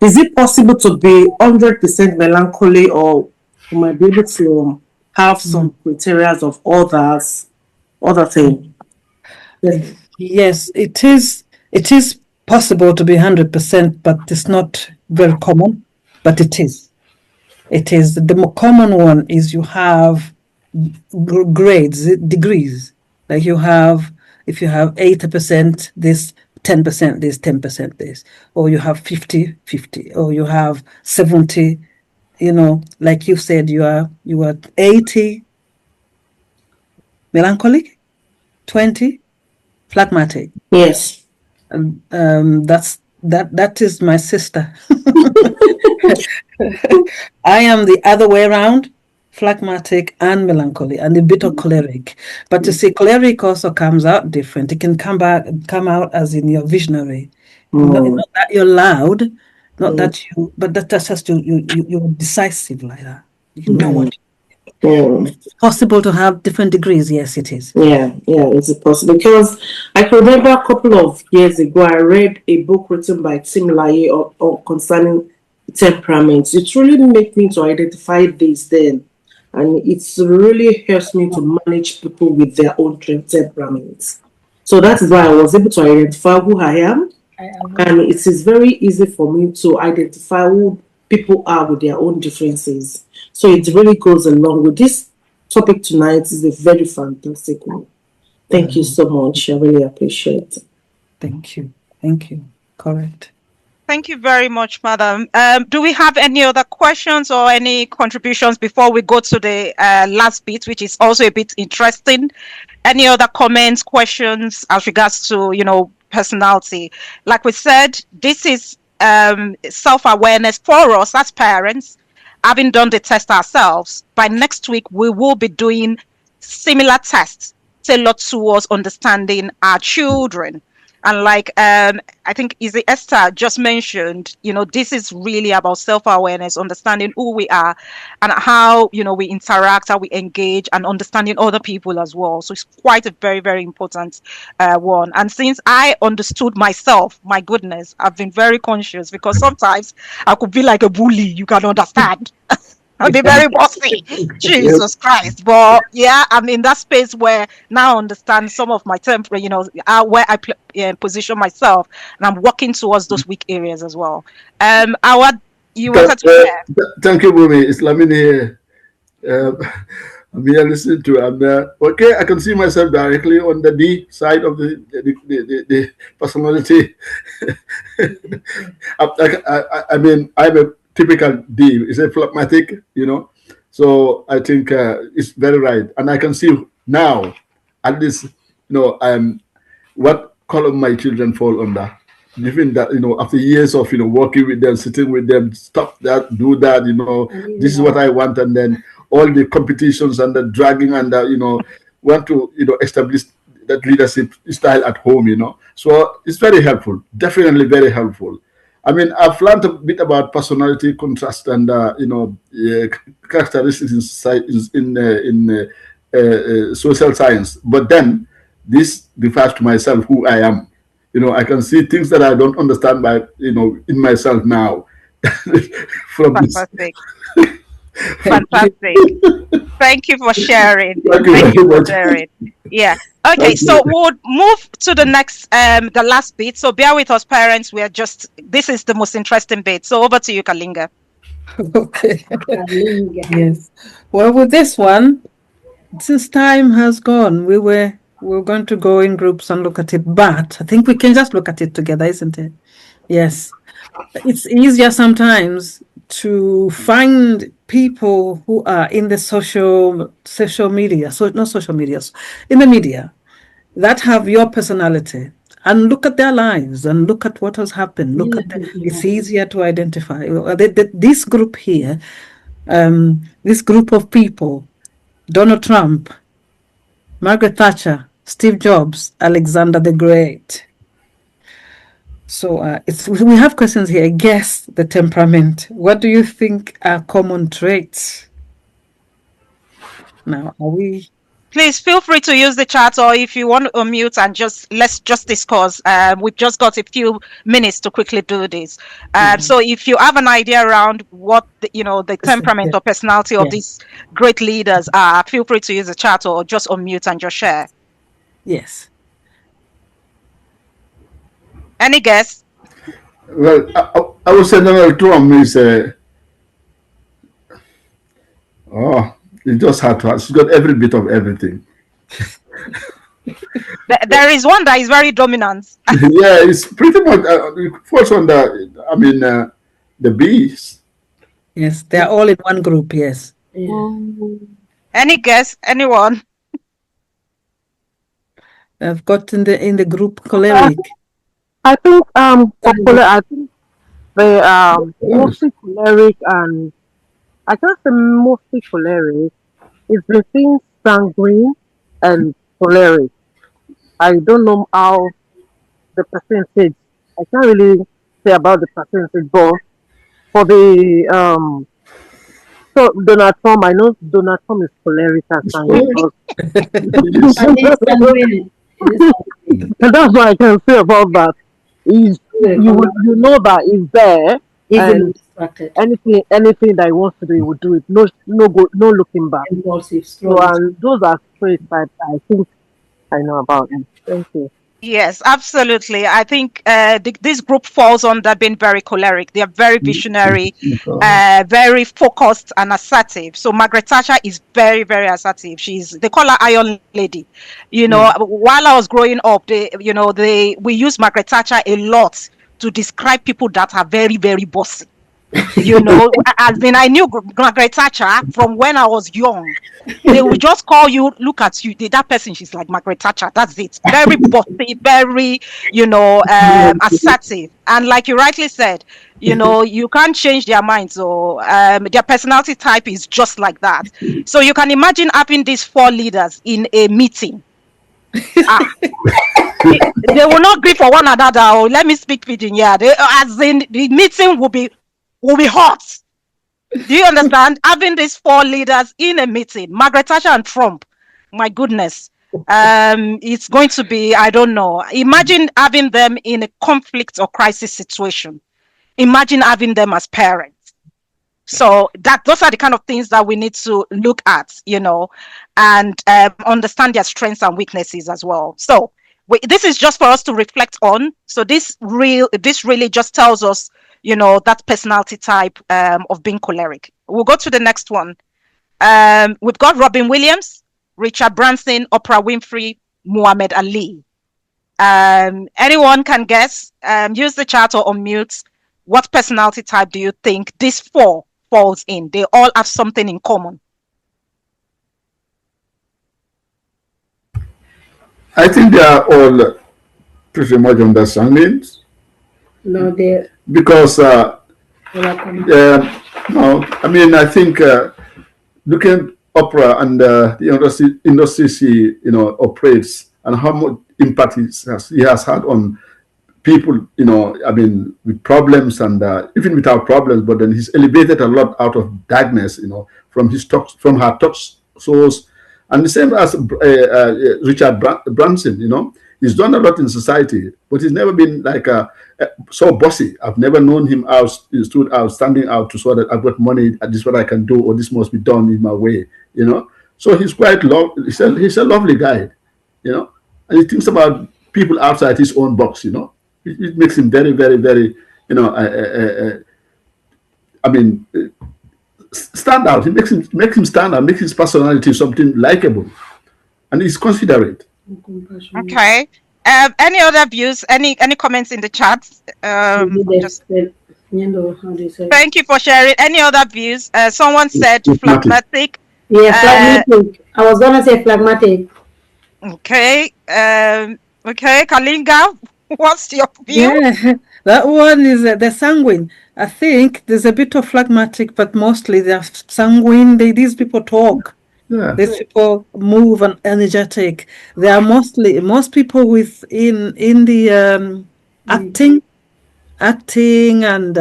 Is it possible to be 100% melancholy, or you might be able to have some criteria of other things? Yes, it is. It is possible to be 100%, but it's not very common. But it is. It is. The more common one is you have grades, degrees. Like you have, if you have 80% this, 10% this, 10% this, or you have 50-50, or you have 70, like you said, you are 80 melancholic, 20 phlegmatic. Yes. That is my sister. I am the other way around, phlegmatic and melancholy, and a bit of choleric. But you see, choleric also comes out different. It can come out as in you're visionary. Not that you're loud, not that you, but that's just you're decisive like that. You know what. It's possible to have different degrees. Yes, it is. Yeah, it's possible. Because I can remember a couple of years ago, I read a book written by Tim Laye or concerning temperaments. It really made me to identify this then. And it really helps me to manage people with their own temperaments. So that is why I was able to identify who I am. And it is very easy for me to identify who people are with their own differences. So it really goes along with this topic tonight. Is a very fantastic one. Thank you so much. I really appreciate it. Thank you. Correct. Thank you very much, Madam. Do we have any other questions or any contributions before we go to the last bit, which is also a bit interesting? Any other comments, questions as regards to, personality? Like we said, this is self-awareness for us as parents. Having done the test ourselves, by next week, we will be doing similar tests tailored towards understanding our children. And like I think Esther just mentioned, this is really about self-awareness, understanding who we are and how, we interact, how we engage, and understanding other people as well. So it's quite a very, very important one. And since I understood myself, my goodness, I've been very conscious, because sometimes I could be like a bully, you can understand. I'll be very bossy. Jesus Christ. But yeah, I'm in that space where now I understand some of my temper, where I position myself, and I'm working towards those weak areas as well. You wanted to share? Thank you, Bumi. It's Lamine here. I'm here listening to okay, I can see myself directly on the D side of the personality. I mean, I'm a typical D. It's a phlegmatic, So I think it's very right, and I can see now, at least, what column my children fall under. Given that, after years of working with them, sitting with them, stop that, do that, this is what I want, and then all the competitions and the dragging and the, want to establish that leadership style at home, So it's very helpful, definitely very helpful. I mean, I've learned a bit about personality contrast and characteristics in social science, but then this refers to myself, who I am. You know, I can see things that I don't understand by, you know, in myself now. From Fantastic. Fantastic. Thank you for sharing. Thank you Thank you very for much. sharing. Yeah. Okay, Thank so you. we'll move to the next, the last bit. So bear with us, parents. This is the most interesting bit. So over to you, Kalinga. Okay. Yes. Well, with this one, since time has gone, we're going to go in groups and look at it, but I think we can just look at it together, isn't it? Yes. It's easier sometimes to find people who are in the social media, so not social media, in the media, that have your personality, and look at their lives and look at what has happened. It's easier to identify. This group here, this group of people: Donald Trump, Margaret Thatcher, Steve Jobs, Alexander the Great. So we have questions here. Guess the temperament. What do you think are common traits? Now, are we? Please feel free to use the chat, or if you want to unmute and let's just discuss. We've just got a few minutes to quickly do this. So if you have an idea around what the temperament or personality of these great leaders are, feel free to use the chat or just unmute and just share. Yes. Any guess? Well, I would say Donald Trump is it's just hard to ask. She's got every bit of everything. There is one that is very dominant. Yeah, it's pretty much falls on the bees. Yes, they are all in one group. Yes. Any guess? Anyone? I've got in the group choleric. I think they are mostly choleric, and I can't say mostly choleric. It's between sanguine and choleric. I don't know how the percentage. I can't really say about the percentage, but for the so Donald Trump, I know Donald Trump is choleric and sanguine. And that's what I can say about that. You know that he's there, and anything that he wants to do, he will do it. No looking back. So, and those are traits that I think I know about him. Thank you. Yes, absolutely. I think this group falls under being very choleric. They are very visionary, very focused and assertive. So Margaret Thatcher is very, very assertive. They call her Iron Lady. While I was growing up, we use Margaret Thatcher a lot to describe people that are very, very bossy. As in, I knew Margaret Thatcher from when I was young. They would just call you, look at you, that person, she's like Margaret Thatcher. That's it. Very bossy, very, assertive. And like you rightly said, you can't change their minds. So their personality type is just like that. So you can imagine having these 4 leaders in a meeting. They will not agree for one another. Or let me speak pidgin. Yeah, as in the meeting will be hot. Do you understand? Having these 4 leaders in a meeting, Margaret Thatcher and Trump, my goodness, it's going to be, I don't know. Imagine having them in a conflict or crisis situation. Imagine having them as parents. So those are the kind of things that we need to look at, and understand their strengths and weaknesses as well. So this is just for us to reflect on. So this really just tells us, that personality type of being choleric. We'll go to the next one. We've got Robin Williams, Richard Branson, Oprah Winfrey, Muhammad Ali. Anyone can guess? Use the chat or unmute. What personality type do you think these 4 falls in? They all have something in common. I think they are all pretty much understanding. No, they because no, I mean, I think looking at Oprah and the industry she operates, and how much impact he has had on people, I mean, with problems and even without problems, but then he's elevated a lot out of darkness, from her talk shows And the same as Richard Branson, you know, he's done a lot in society, but he's never been like so bossy. I've never known him standing out to show that I've got money, this is what I can do, or this must be done in my way, you know. So he's quite he's a lovely guy, you know, and he thinks about people outside his own box, you know. It makes him very, very, very, you know, stand out. It makes him stand out, makes his personality something likable, and he's considerate. Okay. Any other views? Any comments in the chat? How do you say? Thank you for sharing. Any other views? Someone said phlegmatic. Yeah, phlegmatic. I was gonna say phlegmatic. Okay. Okay, Kalinga, what's your view? Yeah, that one is the sanguine. I think there's a bit of phlegmatic, but mostly they're sanguine. These people talk. Yeah. These people move and energetic. They are most people with in the acting and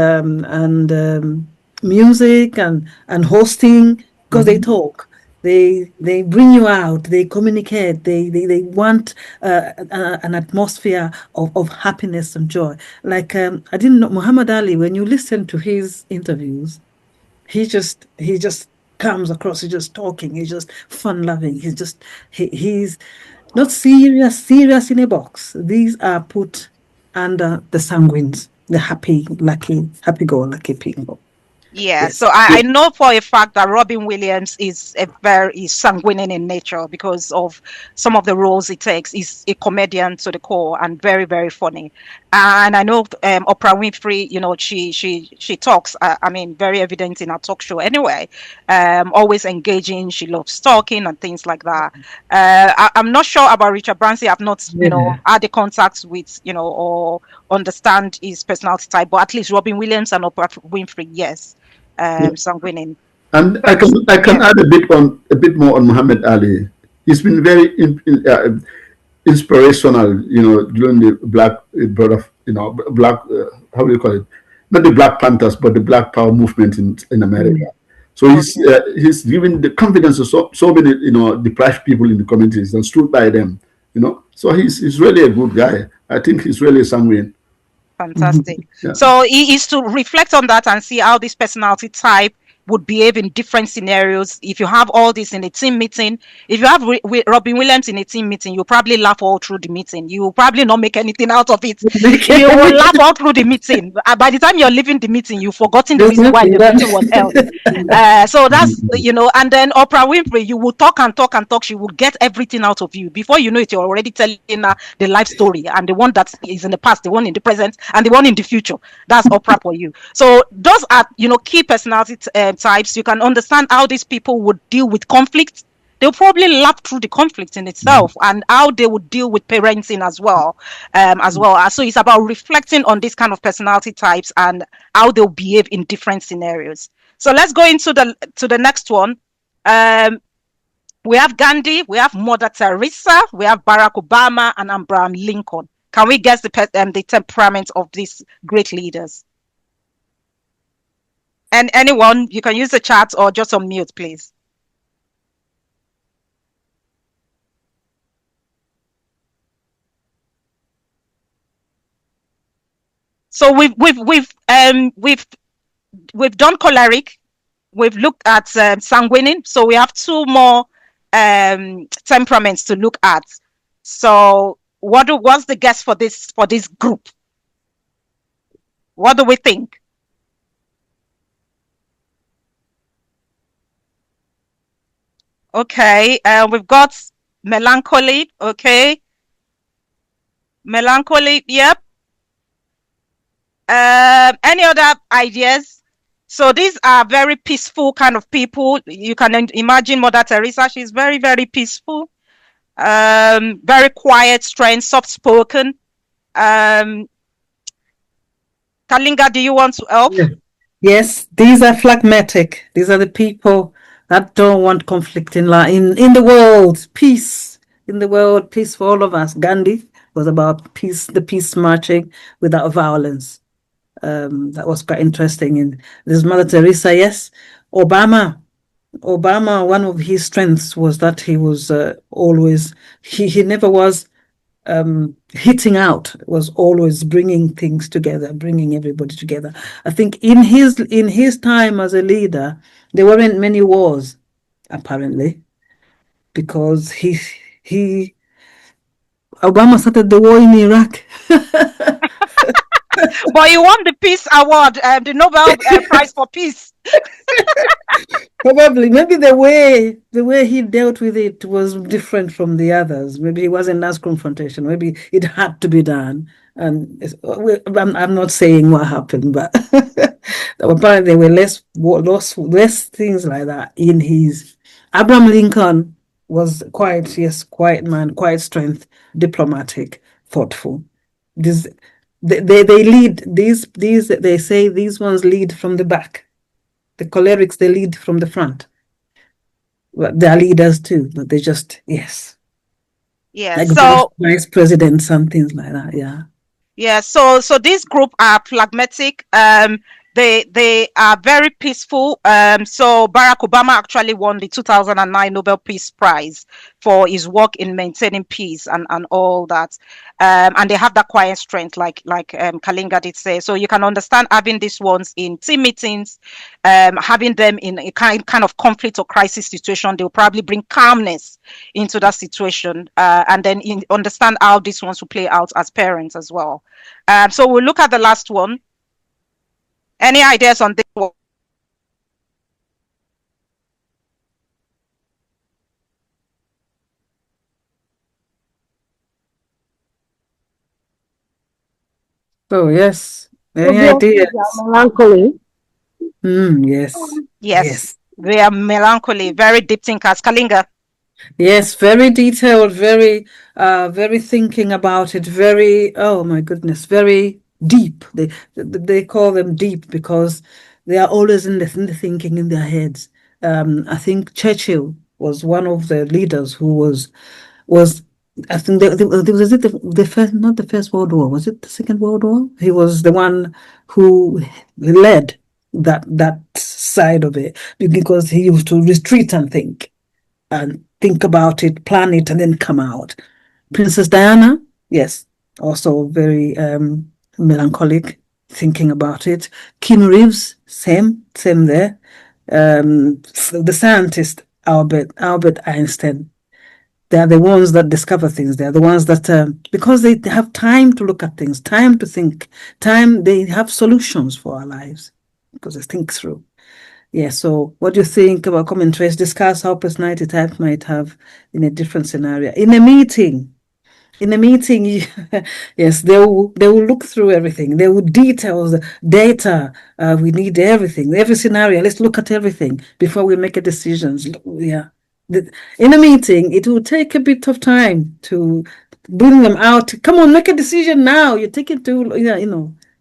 music and hosting, because they talk. They bring you out. They communicate. They want an atmosphere of happiness and joy. Like I didn't know Muhammad Ali. When you listen to his interviews, he just comes across. He's just talking. He's just fun loving. He's not serious in a box. These are put under the sanguines, the happy-go-lucky people. Yeah, so I know for a fact that Robin Williams is very sanguine in nature because of some of the roles he takes. He's a comedian to the core and very, very funny. And I know Oprah Winfrey, you know, she talks, very evident in her talk show anyway, always engaging. She loves talking and things like that. I'm not sure about Richard Branson. I've not, you know, had the contacts with, you know, or understand his personality type, but at least Robin Williams and Oprah Winfrey, yes. Sanguine. And I can add a bit more on Muhammad Ali. He's been very inspirational, you know, during the Black how do you call it? Not the Black Panthers, but the Black Power movement in America. So he's given the confidence to so many, you know, deprived people in the communities and stood by them, you know. So he's really a good guy. I think he's really sanguine. Fantastic. Yeah. So he is to reflect on that and see how this personality type would behave in different scenarios. If you have all this in a team meeting, if you have Robin Williams in a team meeting, you'll probably laugh all through the meeting. You will probably not make anything out of it. You will laugh all through the meeting. By the time you're leaving the meeting, you've forgotten the reason why the meeting was held. So that's, you know, and then Oprah Winfrey, you will talk and talk and talk. She will get everything out of you. Before you know it, you're already telling her the life story, and the one that is in the past, the one in the present, and the one in the future. That's Oprah for you. So those are, you know, key personality types. You can understand how these people would deal with conflict. They'll probably laugh through the conflict in itself, and how they would deal with parenting as well. So it's about reflecting on this kind of personality types and how they'll behave in different scenarios. So let's go into the next one. We have Gandhi, we have Mother Teresa, we have Barack Obama, and Abraham Lincoln. Can we guess the temperament of these great leaders? And anyone, you can use the chat or just on mute, please. So we've done choleric, we've looked at sanguine, so we have two more temperaments to look at. So what's the guess for this group? What do we think? Okay, we've got melancholy. Okay, melancholy. Yep. Any other ideas? So these are very peaceful kind of people. You can imagine Mother Teresa. She's very, very peaceful. Very quiet, strange, soft-spoken. Kalinga, do you want to help? Yes, these are phlegmatic. These are the people that don't want conflict in the world. Peace in the world, peace for all of us. Gandhi was about peace, the peace marching without violence. That was quite interesting. And there's Mother Teresa, yes. Obama, Obama, one of his strengths was that he was always, he never was hitting out, was always bringing things together, bringing everybody together. I think in his time as a leader, there weren't many wars, apparently, because Obama started the war in Iraq. But he won the Peace Award, the Nobel Prize for Peace. Probably, maybe the way he dealt with it was different from the others. Maybe it wasn't as confrontation. Maybe it had to be done. And I'm not saying what happened, but apparently there were less things like that in his. Abraham Lincoln was quiet man, quiet strength, diplomatic, thoughtful. This they lead they say these ones lead from the back. The cholerics, they lead from the front. Well, they are leaders too, but they just, yes. Yeah. Like So vice presidents and things like that. Yeah. yeah, so this group are pragmatic. They are very peaceful. So Barack Obama actually won the 2009 Nobel Peace Prize for his work in maintaining peace and all that. And they have that quiet strength, like Kalinga did say. So you can understand having these ones in team meetings, having them in a kind of conflict or crisis situation. They'll probably bring calmness into that situation, and then understand how these ones will play out as parents as well. So we'll look at the last one. Any ideas on this one? So yes. Any Obviously, ideas? they are melancholy. Yes. Yes. They are melancholy, very deep thinkers. Kalinga. Yes, very detailed, very thinking about it, very, oh my goodness, very deep. They call them deep because they are always in the thinking in their heads. I think Churchill was one of the leaders who was I think was it the first, not the First World War, was it the Second World War? He was the one who led that side of it because he used to retreat and think about it, plan it, and then come out. Princess Diana, yes, also very melancholic, thinking about it. Keanu Reeves, same there. The scientist Albert Einstein, they are the ones that discover things. They are the ones that, because they have time to look at things, time to think, they have solutions for our lives because they think through. Yeah, so what do you think about commentaries? Discuss how personality type might have in a different scenario. In a meeting, yes, they will look through everything. They will detail the data. We need everything, every scenario. Let's look at everything before we make a decisions. Yeah. In a meeting, it will take a bit of time to bring them out. Come on, make a decision now. You take it to,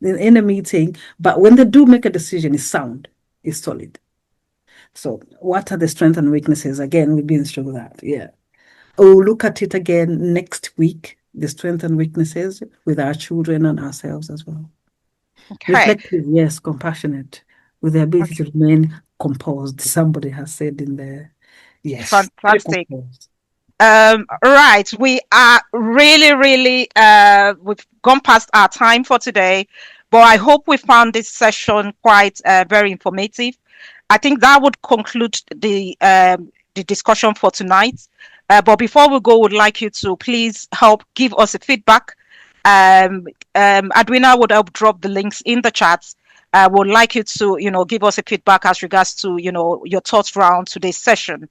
in a meeting. But when they do make a decision, it's sound. Is solid. So what are the strengths and weaknesses? Again, we've been through that. Yeah. We'll look at it again next week, the strengths and weaknesses with our children and ourselves as well. Okay. Reflective, yes, compassionate, with the ability to remain composed. Somebody has said in there. Yes. Fantastic. Right. We are really, we've gone past our time for today. But I hope we found this session quite very informative. I think that would conclude the discussion for tonight. But before we go, would like you to please help give us a feedback. Adwina would help drop the links in the chat. Would like you to, give us a feedback as regards to, your thoughts around today's session.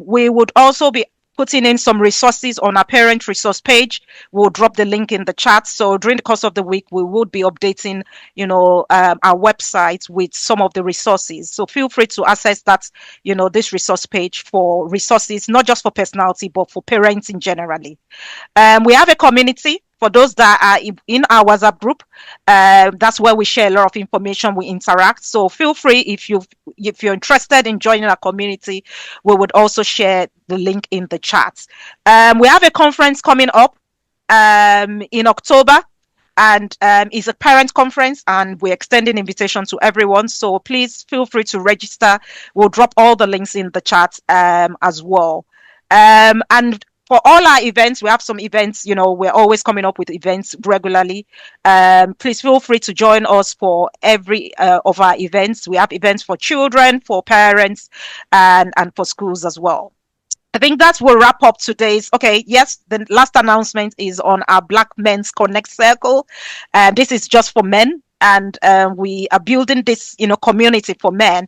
We would also be putting in some resources on our parent resource page. We'll drop the link in the chat. So during the course of the week, we would be updating, our website with some of the resources. So feel free to access that, this resource page for resources, not just for personality, but for parenting generally. We have a community. For those that are in our WhatsApp group, that's where we share a lot of information, we interact. So feel free, if you're interested in joining our community, we would also share the link in the chat. We have a conference coming up in October. and it's a parent conference, and we're extending invitation to everyone. So please feel free to register. We'll drop all the links in the chat as well. And for all our events, we have some events, we're always coming up with events regularly. Please feel free to join us for every of our events. We have events for children, for parents, and for schools as well. I think that will wrap up today's. Okay, yes, the last announcement is on our Black Men's Connect Circle. This is just for men. And we are building this, community for men,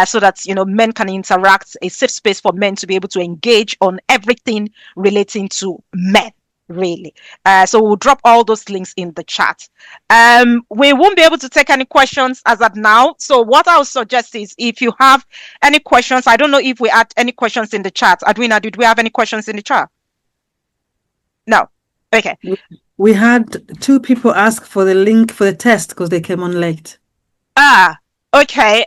so that men can interact, a safe space for men to be able to engage on everything relating to men. Really. So we'll drop all those links in the chat. We won't be able to take any questions as of now. So what I'll suggest is, if you have any questions, I don't know if we had any questions in the chat. Adwina, did we have any questions in the chat? No. Okay. We had 2 people ask for the link for the test because they came on late. Okay.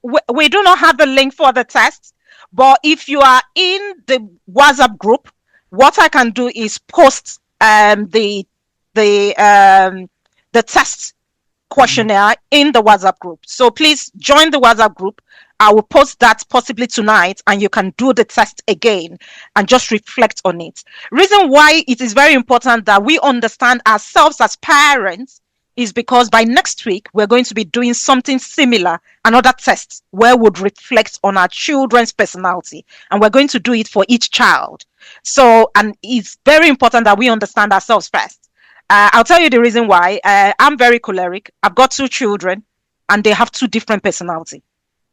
We do not have the link for the test, but if you are in the WhatsApp group, what I can do is post the test questionnaire in the WhatsApp group. So please join the WhatsApp group. I will post that possibly tonight, and you can do the test again and just reflect on it. Reason why it is very important that we understand ourselves as parents is because by next week, we're going to be doing something similar, another test where we'll reflect on our children's personality, and we're going to do it for each child. So, and it's very important that we understand ourselves first. I'll tell you the reason why. I'm very choleric. I've got 2 children, and they have 2 different personalities.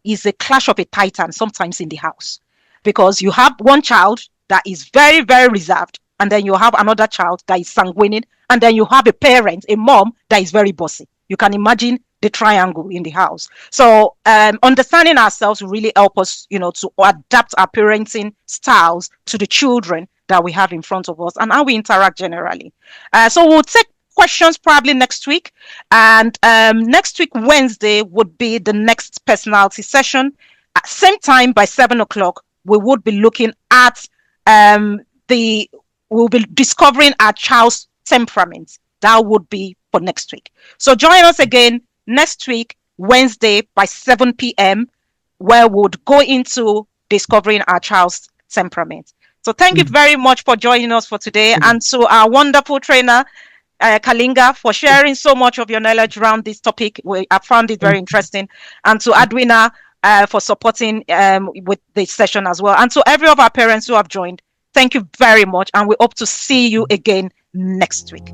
It's a clash of a titan sometimes in the house, because you have one child that is very, very reserved, and then you have another child that is sanguine, and then you have a parent, a mom, that is very bossy. You can imagine the triangle in the house. So understanding ourselves will really help us, to adapt our parenting styles to the children that we have in front of us and how we interact generally. So we'll take questions probably next week, and next week Wednesday would be the next personality session. At same time, by 7 o'clock, we would be looking at we'll be discovering our child's temperament. That would be for next week. So join us again next week, Wednesday, by 7 p.m., where we'll go into discovering our child's temperament. So thank you very much for joining us for today, and to our wonderful trainer, Kalinga, for sharing so much of your knowledge around this topic. I found it very interesting. And to Adwina for supporting with this session as well. And to every of our parents who have joined, thank you very much. And we hope to see you again next week.